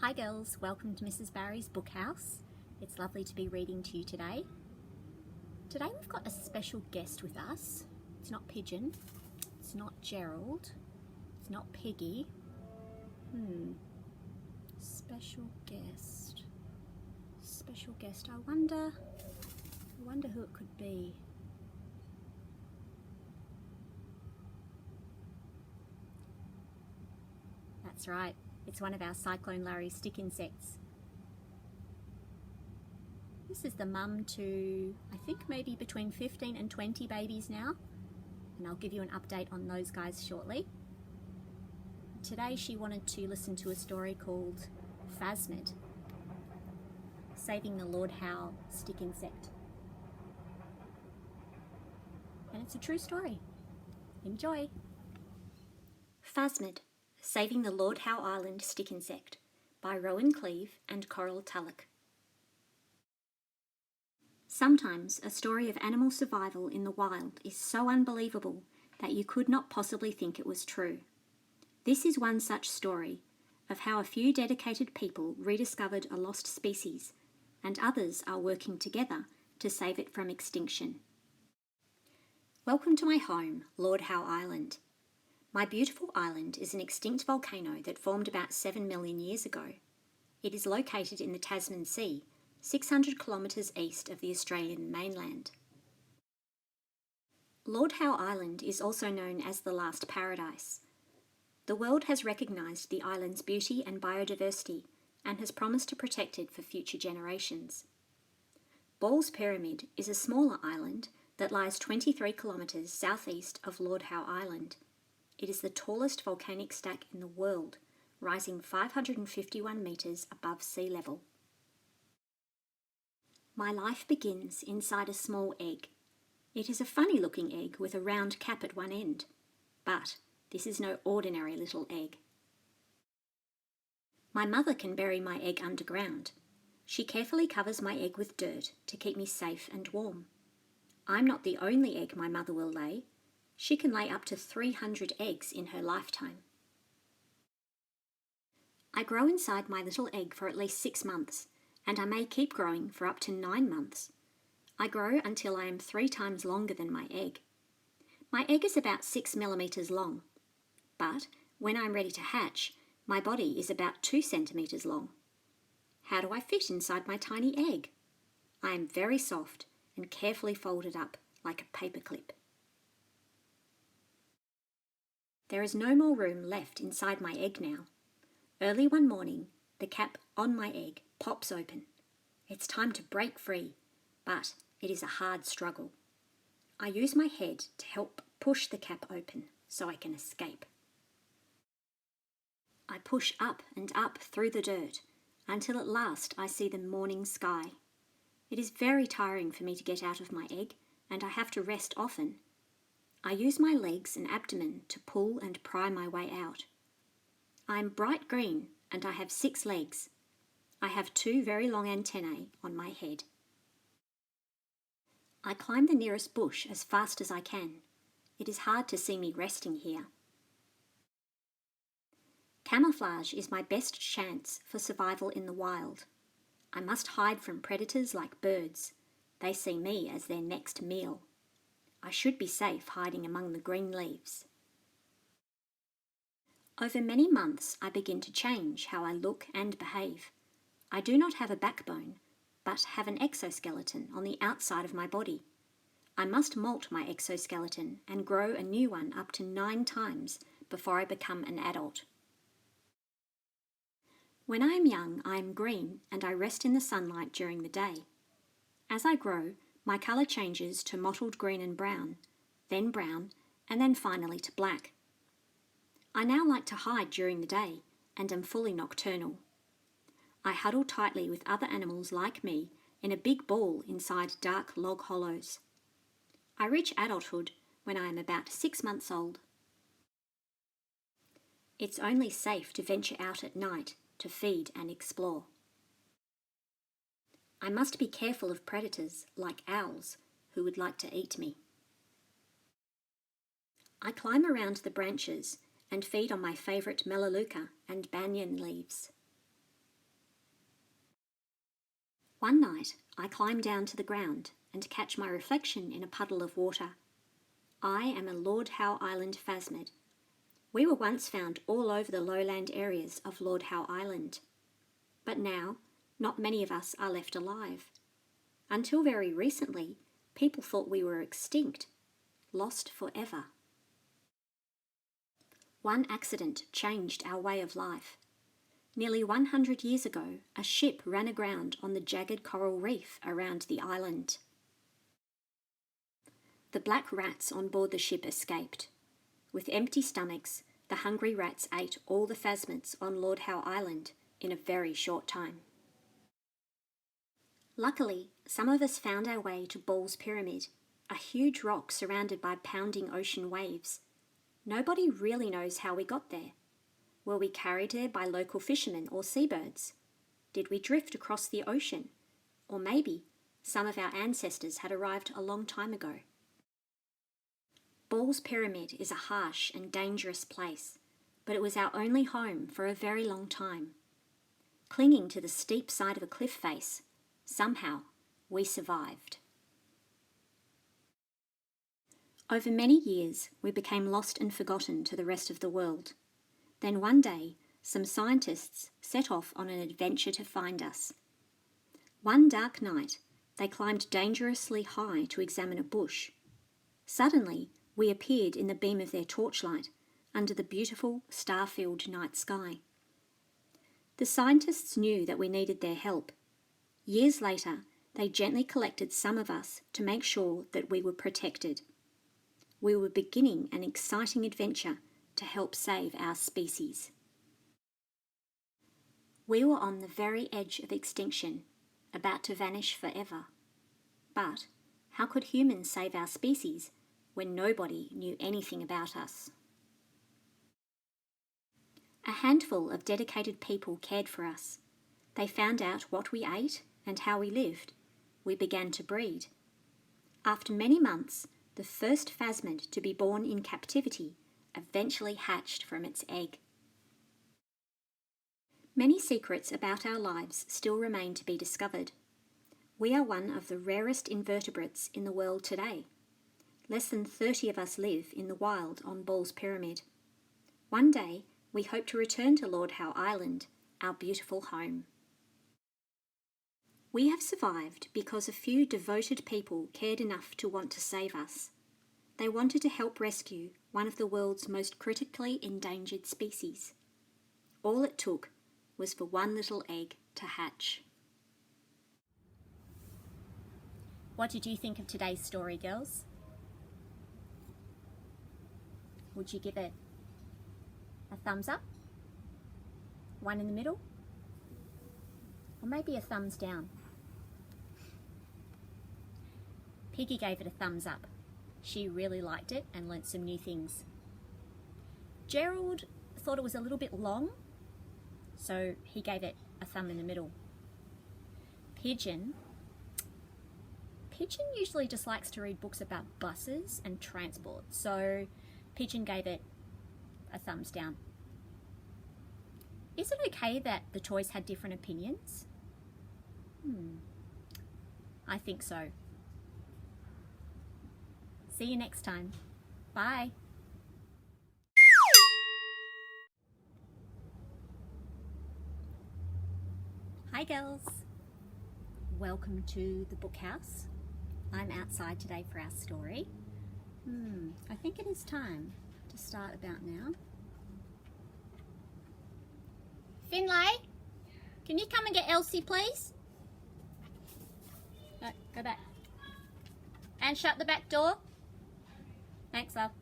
Hi girls, welcome to Mrs. Barry's Book House. It's lovely to be reading to you today. Today we've got a special guest with us. It's not Pigeon, it's not Gerald, it's not Peggy. Special guest. I wonder who it could be. That's right, it's one of our Cyclone Larry stick insects. This is the mum to, I think, maybe between 15 and 20 babies now, and I'll give you an update on those guys shortly. Today she wanted to listen to a story called Phasmid, Saving the Lord Howe stick insect. And it's a true story. Enjoy! Phasmid, Saving the Lord Howe Island stick insect by Rowan Cleave and Coral Tulloch. Sometimes a story of animal survival in the wild is so unbelievable that you could not possibly think it was true. This is one such story of how a few dedicated people rediscovered a lost species and others are working together to save it from extinction. Welcome to my home, Lord Howe Island. My beautiful island is an extinct volcano that formed about 7 million years ago. It is located in the Tasman Sea, 600 kilometres east of the Australian mainland. Lord Howe Island is also known as the Last Paradise. The world has recognised the island's beauty and biodiversity and has promised to protect it for future generations. Ball's Pyramid is a smaller island that lies 23 kilometres southeast of Lord Howe Island. It is the tallest volcanic stack in the world, rising 551 metres above sea level. My life begins inside a small egg. It is a funny looking egg with a round cap at one end, but this is no ordinary little egg. My mother can bury my egg underground. She carefully covers my egg with dirt to keep me safe and warm. I'm not the only egg my mother will lay. She can lay up to 300 eggs in her lifetime. I grow inside my little egg for at least 6 months, and I may keep growing for up to 9 months. I grow until I am 3 times longer than my egg. My egg is about 6 millimetres long, but when I'm ready to hatch, my body is about 2 centimetres long. How do I fit inside my tiny egg? I am very soft and carefully folded up like a paperclip. There is no more room left inside my egg now. Early one morning, the cap on my egg pops open. It's time to break free, but it is a hard struggle. I use my head to help push the cap open so I can escape. I push up and up through the dirt until at last I see the morning sky. It is very tiring for me to get out of my egg, and I have to rest often. I use my legs and abdomen to pull and pry my way out. I am bright green and I have 6 legs. I have 2 very long antennae on my head. I climb the nearest bush as fast as I can. It is hard to see me resting here. Camouflage is my best chance for survival in the wild. I must hide from predators like birds. They see me as their next meal. I should be safe hiding among the green leaves. Over many months, I begin to change how I look and behave. I do not have a backbone, but have an exoskeleton on the outside of my body. I must molt my exoskeleton and grow a new one up to 9 times before I become an adult. When I am young, I am green and I rest in the sunlight during the day. As I grow, my colour changes to mottled green and brown, and then finally to black. I now like to hide during the day and am fully nocturnal. I huddle tightly with other animals like me in a big ball inside dark log hollows. I reach adulthood when I am about 6 months old. It's only safe to venture out at night to feed and explore. I must be careful of predators like owls who would like to eat me. I climb around the branches and feed on my favourite melaleuca and banyan leaves. One night, I climbed down to the ground and to catch my reflection in a puddle of water. I am a Lord Howe Island Phasmid. We were once found all over the lowland areas of Lord Howe Island. But now, not many of us are left alive. Until very recently, people thought we were extinct, lost forever. One accident changed our way of life. Nearly 100 years ago, a ship ran aground on the jagged coral reef around the island. The black rats on board the ship escaped. With empty stomachs, the hungry rats ate all the phasmids on Lord Howe Island in a very short time. Luckily, some of us found our way to Ball's Pyramid, a huge rock surrounded by pounding ocean waves. Nobody really knows how we got there. Were we carried there by local fishermen or seabirds? Did we drift across the ocean? Or maybe some of our ancestors had arrived a long time ago. Ball's Pyramid is a harsh and dangerous place, but it was our only home for a very long time. Clinging to the steep side of a cliff face, somehow we survived. Over many years, we became lost and forgotten to the rest of the world. Then one day, some scientists set off on an adventure to find us. One dark night, they climbed dangerously high to examine a bush. Suddenly, we appeared in the beam of their torchlight under the beautiful star-filled night sky. The scientists knew that we needed their help. Years later, they gently collected some of us to make sure that we were protected. We were beginning an exciting adventure to help save our species. We were on the very edge of extinction, about to vanish forever. But how could humans save our species when nobody knew anything about us? A handful of dedicated people cared for us. They found out what we ate and how we lived. We began to breed. After many months, the first phasmid to be born in captivity eventually hatched from its egg. Many secrets about our lives still remain to be discovered. We are one of the rarest invertebrates in the world today. Less than 30 of us live in the wild on Ball's Pyramid. One day, we hope to return to Lord Howe Island, our beautiful home. We have survived because a few devoted people cared enough to want to save us. They wanted to help rescue one of the world's most critically endangered species. All it took was for one little egg to hatch. What did you think of today's story, girls? Would you give it a thumbs up? One in the middle? Or maybe a thumbs down? Piggy gave it a thumbs up. She really liked it and learnt some new things. Gerald thought it was a little bit long, so he gave it a thumb in the middle. Pigeon usually just likes to read books about buses and transport, so Pigeon gave it a thumbs down. Is it okay that the toys had different opinions? I think so. See you next time. Bye. Hi girls. Welcome to the book house. I'm outside today for our story. I think it is time to start about now. Finlay, can you come and get Elsie, please? No, go back. And shut the back door. Thanks, love.